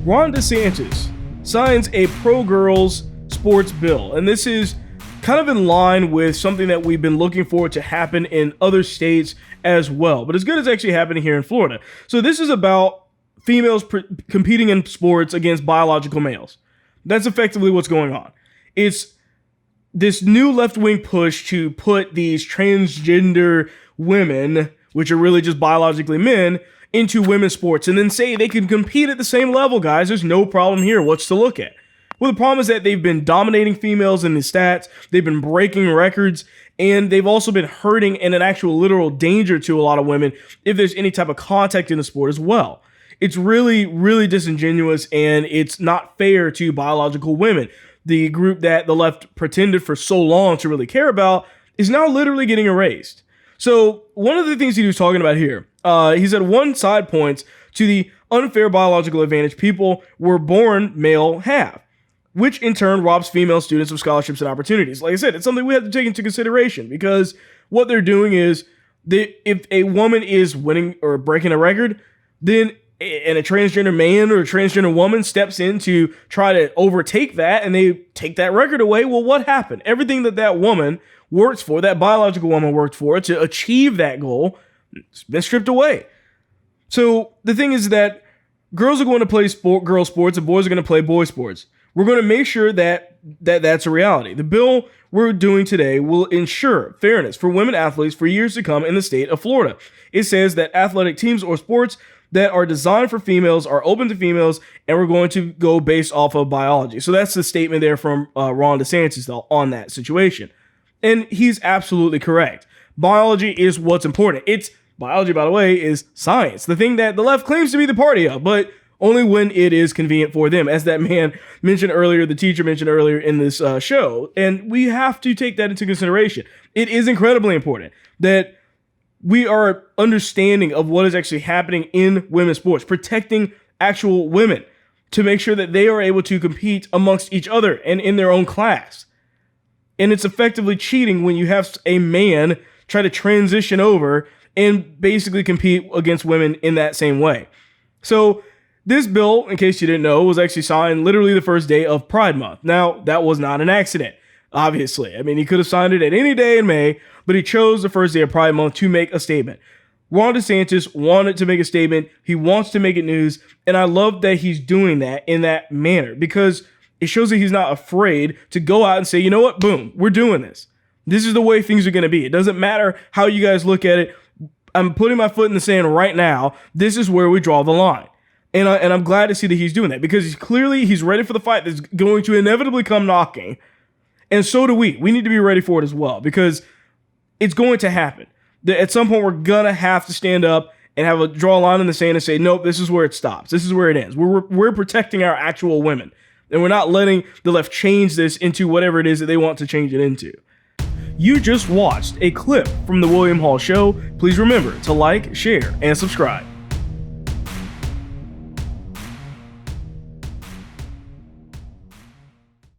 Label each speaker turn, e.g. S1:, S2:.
S1: Ron DeSantis signs a pro-girls sports bill, and this is kind of in line with something that we've been looking for to happen in other states as well, but as good as actually happening here in Florida. So this is about females competing in sports against biological males. That's effectively what's going on. It's this new left-wing push to put these transgender women, which are really just biologically men, into women's sports and then say they can compete at the same level, guys. There's no problem here. What's to look at? Well, the problem is that they've been dominating females in the stats. They've been breaking records, and they've also been hurting and an actual literal danger to a lot of women if there's any type of contact in the sport as well. It's really, really disingenuous, and it's not fair to biological women. The group that the left pretended for so long to really care about is now literally getting erased. So one of the things he was talking about here, he said one side points to the unfair biological advantage people were born male have, which in turn robs female students of scholarships and opportunities. Like I said, it's something we have to take into consideration because what they're doing is if a woman is winning or breaking a record, then and a transgender man or a transgender woman steps in to try to overtake that and they take that record away. Well, what happened? Everything that woman worked for, that biological woman worked for to achieve that goal, it's been stripped away. So the thing is that girls are going to play girl sports and boys are going to play boy sports. We're going to make sure that that's a reality. The bill we're doing today will ensure fairness for women athletes for years to come in the state of Florida. It says that athletic teams or sports that are designed for females are open to females, and we're going to go based off of biology. So that's the statement there from Ron DeSantis on that situation. And he's absolutely correct. Biology is what's important. Biology, by the way, is science, the thing that the left claims to be the party of, but only when it is convenient for them, as that man mentioned earlier, the teacher mentioned earlier in this show. And we have to take that into consideration. It is incredibly important that we are understanding of what is actually happening in women's sports, protecting actual women to make sure that they are able to compete amongst each other and in their own class. And it's effectively cheating when you have a man try to transition over and basically compete against women in that same way. So this bill, in case you didn't know, was actually signed literally the first day of Pride Month. Now, that was not an accident, obviously. I mean, he could have signed it at any day in May, but he chose the first day of Pride Month to make a statement. Ron DeSantis wanted to make a statement. He wants to make it news, and I love that he's doing that in that manner because it shows that he's not afraid to go out and say, you know what, boom, we're doing this. This is the way things are going to be. It doesn't matter how you guys look at it. I'm putting my foot in the sand right now. This is where we draw the line. And I'm glad to see that he's doing that because he's ready for the fight that's going to inevitably come knocking. And so do we. We need to be ready for it as well because it's going to happen. At some point, we're going to have to stand up and draw a line in the sand and say, nope, this is where it stops. This is where it ends. We're protecting our actual women. And we're not letting the left change this into whatever it is that they want to change it into. You just watched a clip from The William Hall Show. Please remember to like, share, and subscribe.